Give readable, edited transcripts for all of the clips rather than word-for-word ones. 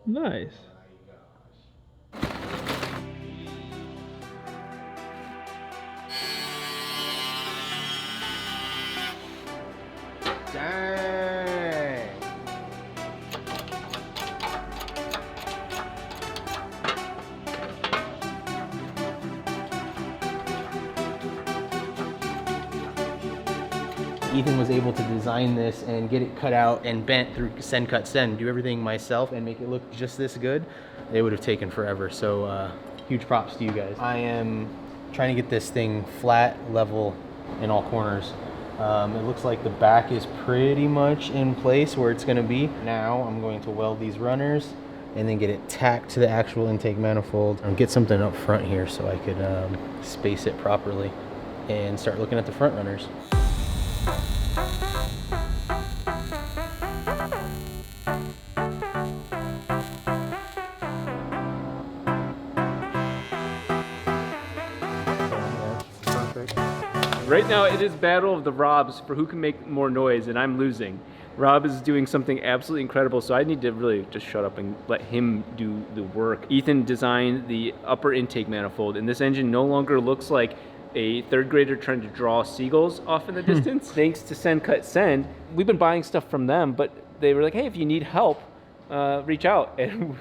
Nice. Dang. Ethan was able to design this and get it cut out and bent through send cut send, do everything myself and make it look just this good. It would have taken forever, so huge props to you guys. I am trying to get this thing flat, level in all corners. It looks like the back is pretty much in place where it's going to be. Now I'm going to weld these runners and then get it tacked to the actual intake manifold and get something up front here so I could space it properly and start looking at the front runners. Right now it is battle of the Robs for who can make more noise, and I'm losing. Rob is doing something absolutely incredible, so I need to really just shut up and let him do the work. Ethan designed the upper intake manifold, and this engine no longer looks like a third grader trying to draw seagulls off in the distance. Thanks to Send Cut Send, we've been buying stuff from them, but they were like, hey, if you need help, reach out, and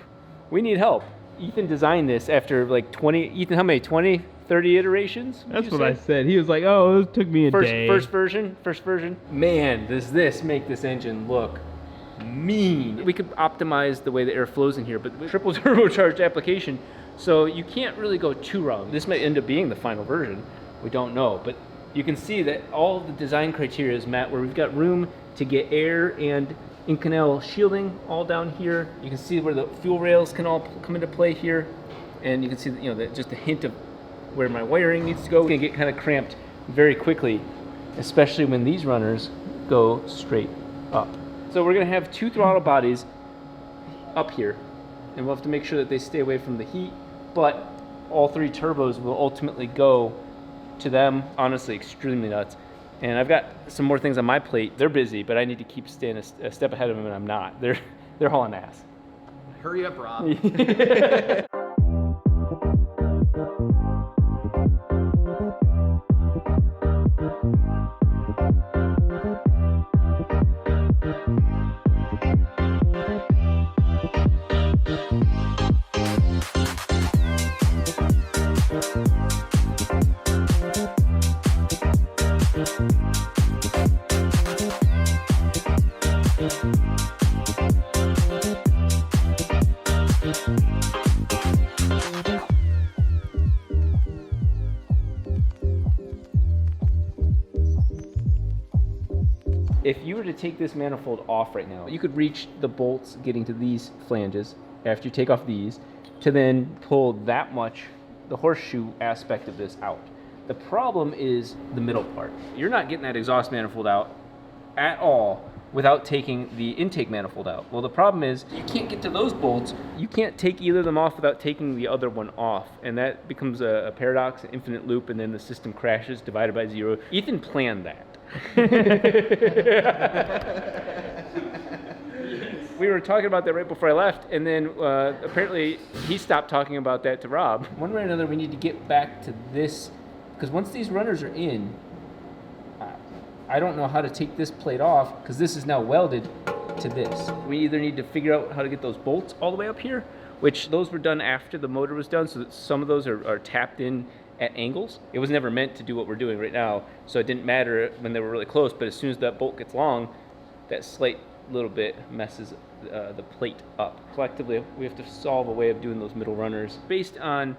we need help. Ethan designed this after like 20, Ethan, how many, 20, 30 iterations? That's what I said. He was like, oh, it took me a day. First version. Man, does this make this engine look mean. We could optimize the way the air flows in here, but with triple turbocharged application, so you can't really go too wrong. This might end up being the final version. We don't know, but you can see that all the design criteria is met where we've got room to get air and in-canal shielding all down here. You can see where the fuel rails can all come into play here, and you can see, you know, just a hint of where my wiring needs to go. It's gonna get kind of cramped very quickly, especially when these runners go straight up. So we're gonna have two throttle bodies up here, and we'll have to make sure that they stay away from the heat, but all three turbos will ultimately go to them. Honestly, extremely nuts. And I've got some more things on my plate. They're busy, but I need to keep staying a step ahead of them, and I'm not. They're hauling ass. Hurry up, Rob. If you were to take this manifold off right now, you could reach the bolts getting to these flanges after you take off these to then pull that much, the horseshoe aspect of this out. The problem is the middle part. You're not getting that exhaust manifold out at all without taking the intake manifold out. Well, the problem is you can't get to those bolts. You can't take either of them off without taking the other one off. And that becomes a paradox, an infinite loop, and then the system crashes, divided by zero. Ethan planned that. We were talking about that right before I left, and then apparently he stopped talking about that to Rob. One way or another, we need to get back to this, because once these runners are in, I don't know how to take this plate off, because this is now welded to this. We either need to figure out how to get those bolts all the way up here, which those were done after the motor was done, so that some of those are tapped in at angles. It was never meant to do what we're doing right now, so it didn't matter when they were really close, but as soon as that bolt gets long, that slight little bit messes the plate up. Collectively, we have to solve a way of doing those middle runners. Based on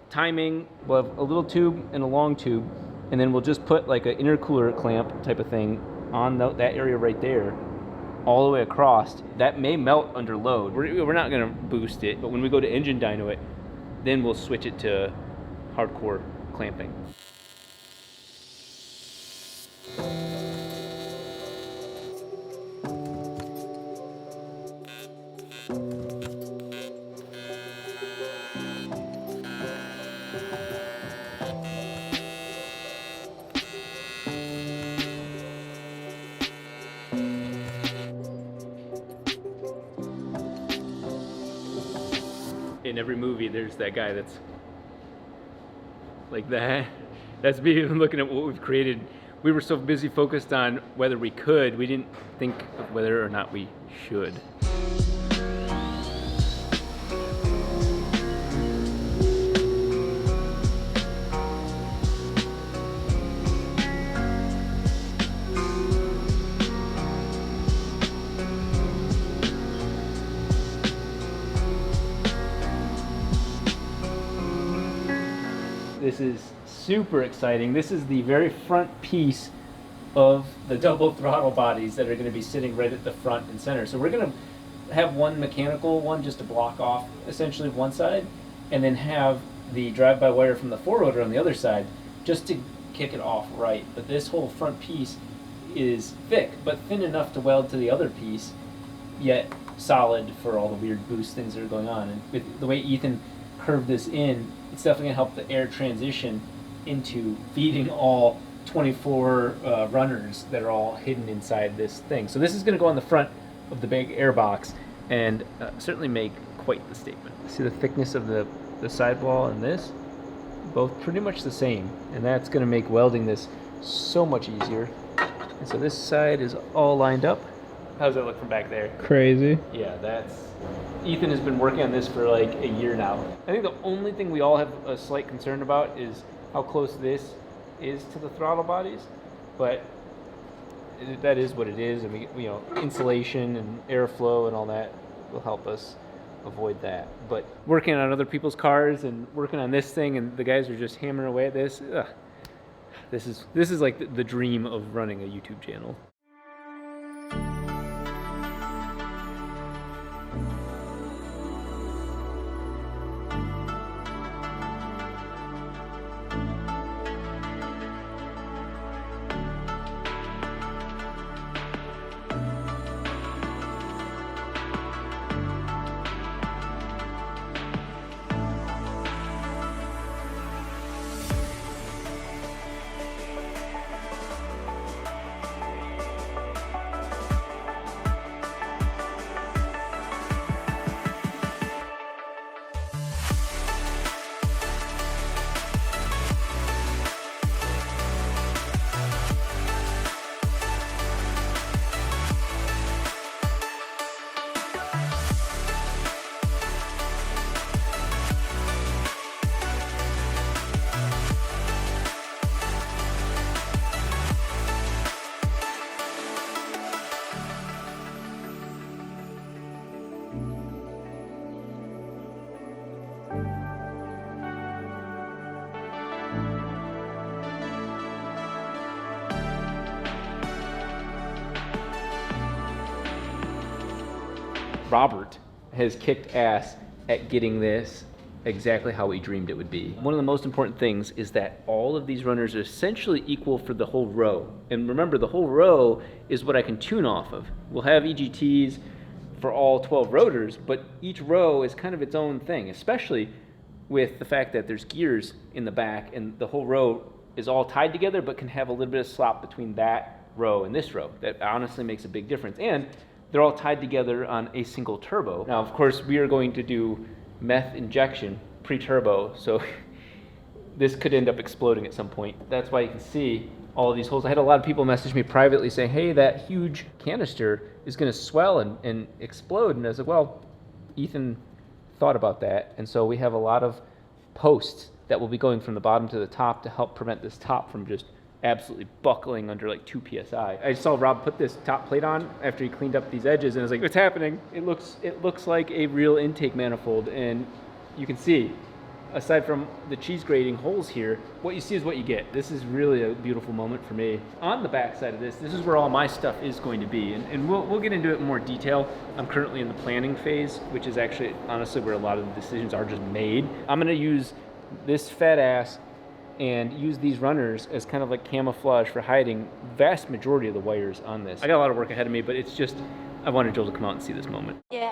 timing, we'll have a little tube and a long tube, and then we'll just put like an intercooler clamp type of thing on that area right there, all the way across. That may melt under load. We're not gonna boost it, but when we go to engine dyno it, then we'll switch it to hardcore clamping. in every movie, there's that guy that's like that. That's me looking at what we've created. We were so busy focused on whether we could, we didn't think of whether or not we should. This is super exciting. This is the very front piece of the double throttle bodies that are going to be sitting right at the front and center. So we're going to have one mechanical one just to block off essentially one side, and then have the drive-by-wire from the four-rotor on the other side just to kick it off right. But this whole front piece is thick, but thin enough to weld to the other piece, yet solid for all the weird boost things that are going on. And with the way Ethan curved this in, it's definitely going to help the air transition into feeding all 24 runners that are all hidden inside this thing. So this is going to go on the front of the big airbox and certainly make quite the statement. See the thickness of the sidewall and this? Both pretty much the same, and that's going to make welding this so much easier. And so this side is all lined up. How does that look from back there? Crazy. Yeah, that's... Ethan has been working on this for like a year now. I think the only thing we all have a slight concern about is how close this is to the throttle bodies, but that is what it is. I mean, you know, insulation and airflow and all that will help us avoid that. But working on other people's cars and working on this thing, and the guys are just hammering away at this. This is like the dream of running a YouTube channel. Robert has kicked ass at getting this exactly how we dreamed it would be. One of the most important things is that all of these runners are essentially equal for the whole row. And remember, the whole row is what I can tune off of. We'll have EGTs for all 12 rotors, but each row is kind of its own thing, especially with the fact that there's gears in the back and the whole row is all tied together but can have a little bit of slop between that row and this row. That honestly makes a big difference. And they're all tied together on a single turbo. Now, of course, we are going to do meth injection pre-turbo, so this could end up exploding at some point. That's why you can see all of these holes. I had a lot of people message me privately saying, hey, that huge canister is going to swell and explode. And I was like, well, Ethan thought about that. And so we have a lot of posts that will be going from the bottom to the top to help prevent this top from just absolutely buckling under like 2 PSI. I saw Rob put this top plate on after he cleaned up these edges, and I was like, what's happening? It looks like a real intake manifold, and you can see, aside from the cheese grating holes here, what you see is what you get. This is really a beautiful moment for me. On the back side of this is where all my stuff is going to be, and we'll get into it in more detail. I'm currently in the planning phase, which is actually honestly where a lot of the decisions are just made. I'm gonna use this fat ass and use these runners as kind of like camouflage for hiding vast majority of the wires on this. I got a lot of work ahead of me, but it's just, I wanted Joel to come out and see this moment. Yeah.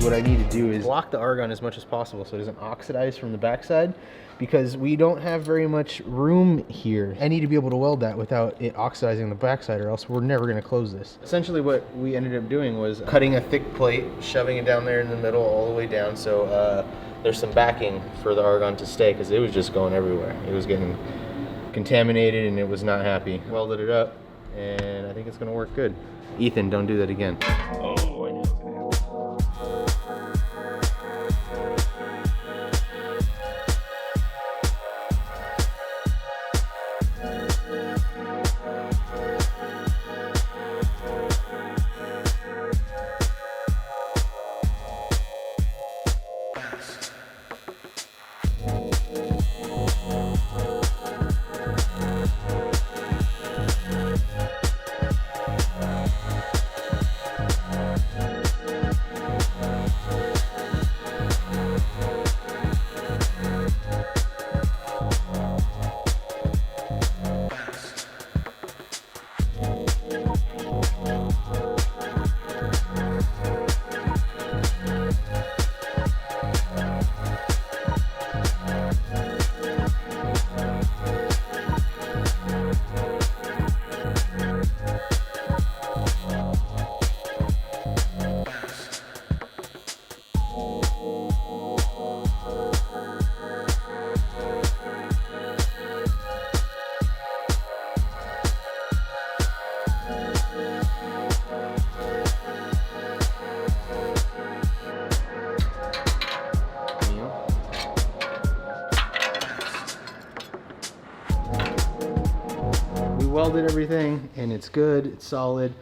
what I need to do is block the argon as much as possible so it doesn't oxidize from the backside, because we don't have very much room here. I need to be able to weld that without it oxidizing the backside, or else we're never going to close this. Essentially what we ended up doing was cutting a thick plate, shoving it down there in the middle all the way down, so there's some backing for the argon to stay, because it was just going everywhere. It was getting contaminated and it was not happy. Welded it up, and I think it's going to work good. Ethan, don't do that again. Oh, I know what's gonna happen. Welded everything and it's good, it's solid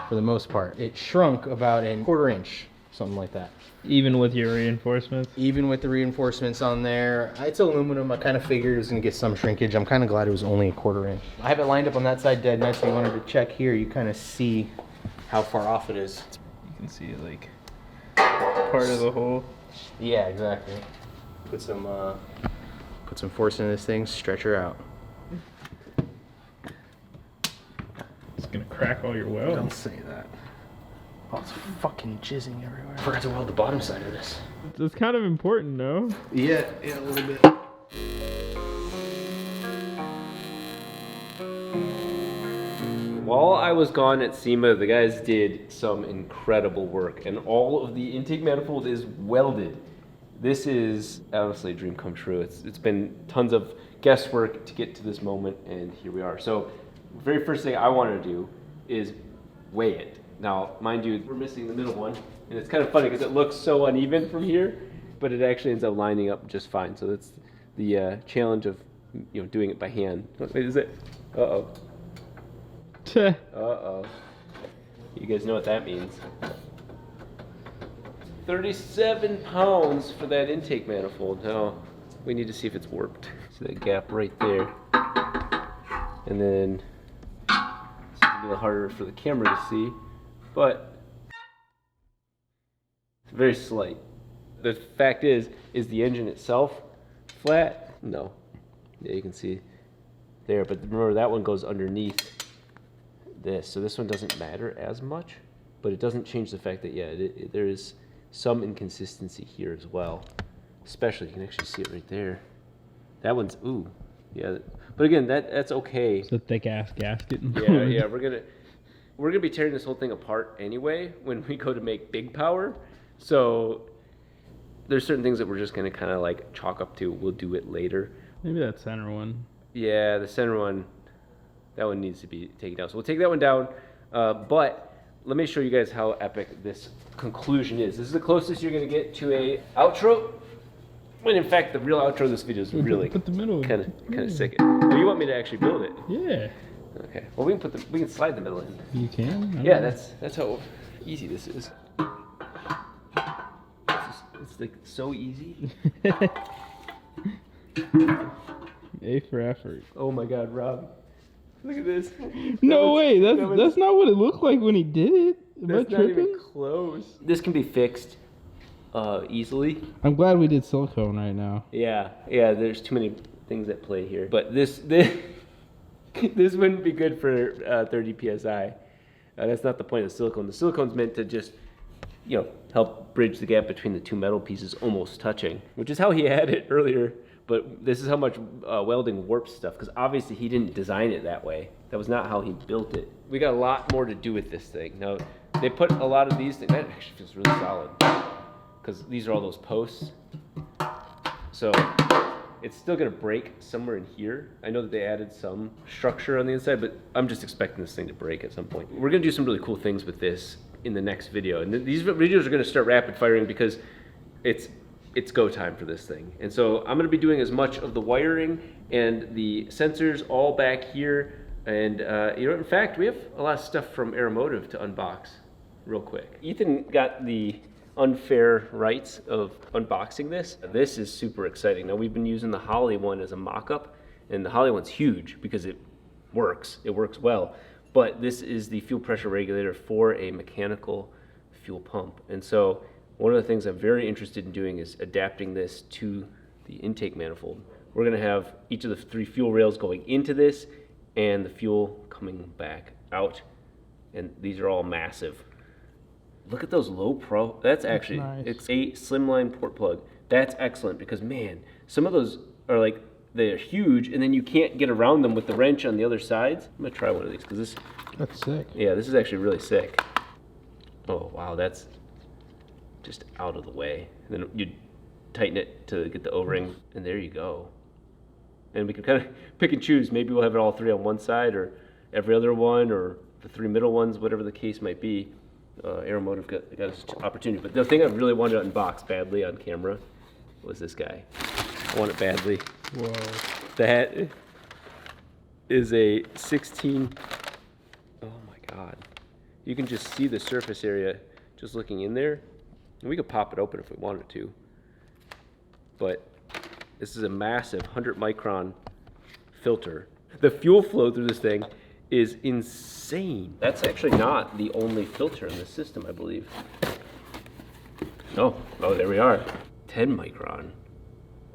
for the most part. It shrunk about a 1/4 inch, something like that. Even with your reinforcements? Even with the reinforcements on there. It's aluminum. I kind of figured it was going to get some shrinkage. I'm kind of glad it was only a 1/4 inch. I have it lined up on that side dead nice, so you wanted to check here. You kind of see how far off it is. You can see like part of the hole. Yeah, exactly. Put some force into this thing, stretch her out. It's gonna crack all your welds. Don't say that. Oh, it's fucking jizzing everywhere. I forgot to weld the bottom side of this. It's kind of important, no? Yeah, a little bit. While I was gone at SEMA, the guys did some incredible work, and all of the intake manifold is welded. This is honestly a dream come true. It's been tons of guesswork to get to this moment, and here we are. So, the very first thing I want to do is weigh it. Now, mind you, we're missing the middle one, and it's kind of funny because it looks so uneven from here, but it actually ends up lining up just fine. So that's the challenge of doing it by hand. Wait, is it? Uh-oh. Uh-oh. You guys know what that means. 37 pounds for that intake manifold. Now, we need to see if it's warped. See that gap right there. And then, it's a little harder for the camera to see, but it's very slight. The fact is the engine itself flat? No. Yeah, you can see there, but remember that one goes underneath this, so this one doesn't matter as much, but it doesn't change the fact that, yeah, there is some inconsistency here as well. Especially, you can actually see it right there. That one's, ooh, yeah. But again, that's okay. It's a thick ass gasket. Yeah, we're gonna be tearing this whole thing apart anyway when we go to make big power. So there's certain things that we're just gonna kind of like chalk up to. We'll do it later. Maybe that center one. Yeah, the center one, that one needs to be taken down. So we'll take that one down. But let me show you guys how epic this conclusion is. This is the closest you're gonna get to a outro. When in fact the real outro of this video is really put the middle kind of sick. Well, you want me to actually build it? Yeah. Okay. Well, we can slide the middle in. You can. Yeah, that's how easy this is. It's like so easy. A for effort. Oh my God, Rob! Look at this. No way. That's not what it looked like when he did it. Am I That's not tripping? even close. This can be fixed easily. I'm glad we did silicone right now. Yeah. There's too many things at play here, but this this wouldn't be good for 30 psi. That's not the point of silicone. The silicone's meant to just you know, help bridge the gap between the two metal pieces almost touching, which is how he had it earlier. But this is how much welding warps stuff, because obviously he didn't design it that way. That was not how he built it. We got a lot more to do with this thing. Now, they put a lot of these things, that actually feels really solid, because these are all those posts. So it's still gonna break somewhere in here. I know that they added some structure on the inside, but I'm just expecting this thing to break at some point. We're gonna do some really cool things with this in the next video. And these videos are gonna start rapid firing because it's go time for this thing. And so I'm gonna be doing as much of the wiring and the sensors all back here. And you know, in fact, we have a lot of stuff from Aeromotive to unbox real quick. Ethan got the unfair rights of unboxing this. This is super exciting. Now, we've been using the Holley one as a mock-up, and the Holley one's huge because it works well. But this is the fuel pressure regulator for a mechanical fuel pump. And so one of the things I'm very interested in doing is adapting this to the intake manifold. We're gonna have each of the 3 fuel rails going into this and the fuel coming back out. And these are all massive. Look at those low pro. That's actually, nice. It's a slimline port plug. That's excellent because, man, some of those are like, they're huge and then you can't get around them with the wrench on the other sides. I'm gonna try one of these because this. That's sick. Yeah, this is actually really sick. Oh, wow, that's just out of the way. And then you tighten it to get the O-ring and there you go. And we can kind of pick and choose. Maybe we'll have it all 3 on one side or every other one or the 3 middle ones, whatever the case might be. Aeromotive got this opportunity. But the thing I really wanted to unbox badly on camera was this guy. I want it badly. Whoa. That is a 16. Oh my God. You can just see the surface area just looking in there. And we could pop it open if we wanted to. But this is a massive 100 micron filter. The fuel flow through this thing is insane. That's actually not the only filter in the system, I believe. Oh, there we are. 10 micron.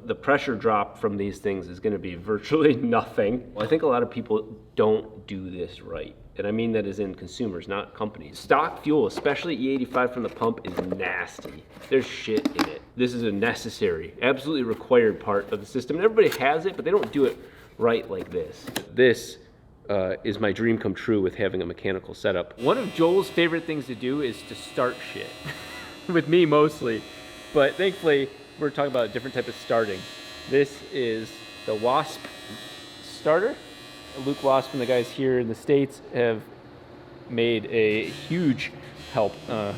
The pressure drop from these things is gonna be virtually nothing. I think a lot of people don't do this right. And I mean that as in consumers, not companies. Stock fuel, especially E85 from the pump, is nasty. There's shit in it. This is a necessary, absolutely required part of the system. And everybody has it, but they don't do it right like this. This is my dream come true with having a mechanical setup. One of Joel's favorite things to do is to start shit. With me mostly. But thankfully, we're talking about a different type of starting. This is the Wasp starter. Luke Wasp and the guys here in the States have made a huge help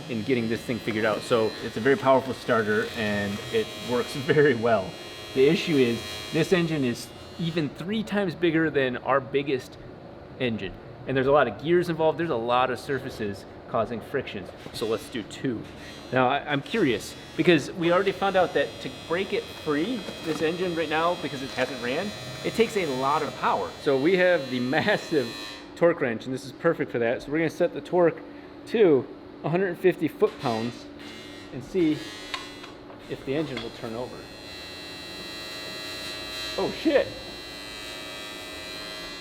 in getting this thing figured out. So it's a very powerful starter and it works very well. The issue is this engine is even 3 times bigger than our biggest engine. And there's a lot of gears involved. There's a lot of surfaces causing friction. So let's do 2. Now I'm curious because we already found out that to break it free, this engine right now, because it hasn't ran, it takes a lot of power. So we have the massive torque wrench and this is perfect for that. So we're gonna set the torque to 150 foot-pounds and see if the engine will turn over. Oh shit.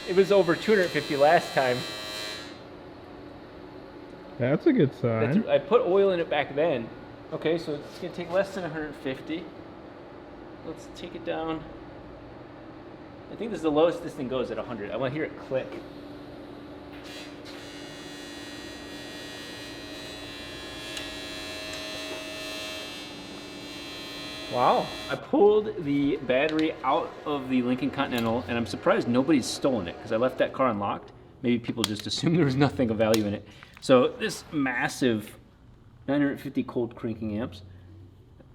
It was over 250 last time. That's a good sign. I put oil in it back then. Okay, so it's gonna take less than 150. Let's take it down. I think this is the lowest this thing goes at 100. I want to hear it click. Wow. I pulled the battery out of the Lincoln Continental and I'm surprised nobody's stolen it because I left that car unlocked. Maybe people just assumed there was nothing of value in it. So this massive 950 cold cranking amps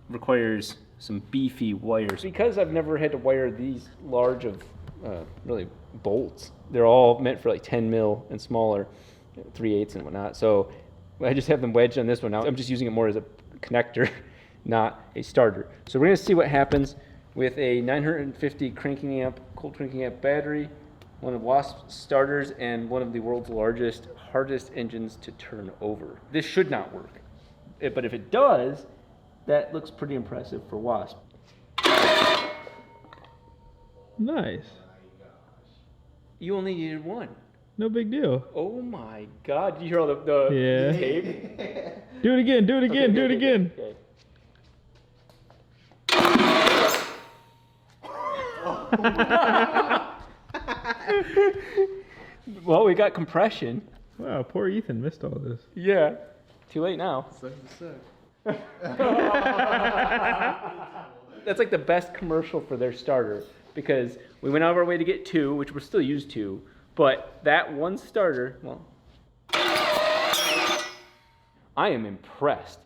requires some beefy wires. Because I've never had to wire these large of really bolts, they're all meant for like 10 mil and smaller, 3/8 and whatnot. So I just have them wedged on this one. Now I'm just using it more as a connector, not a starter. So we're gonna see what happens with a 950 cranking amp, cold cranking amp battery, one of Wasp's starters, and one of the world's largest, hardest engines to turn over. This should not work, but if it does, that looks pretty impressive for Wasp. Nice. You only needed 1. No big deal. Oh my God! Did you hear all the tape? Do it again, do it again, Okay, do it okay, again. okay. Well, we got compression. Wow, poor Ethan missed all this. Yeah. Too late now. That's like the best commercial for their starter, because we went out of our way to get 2, which we're still used to, but that one starter, well, I am impressed.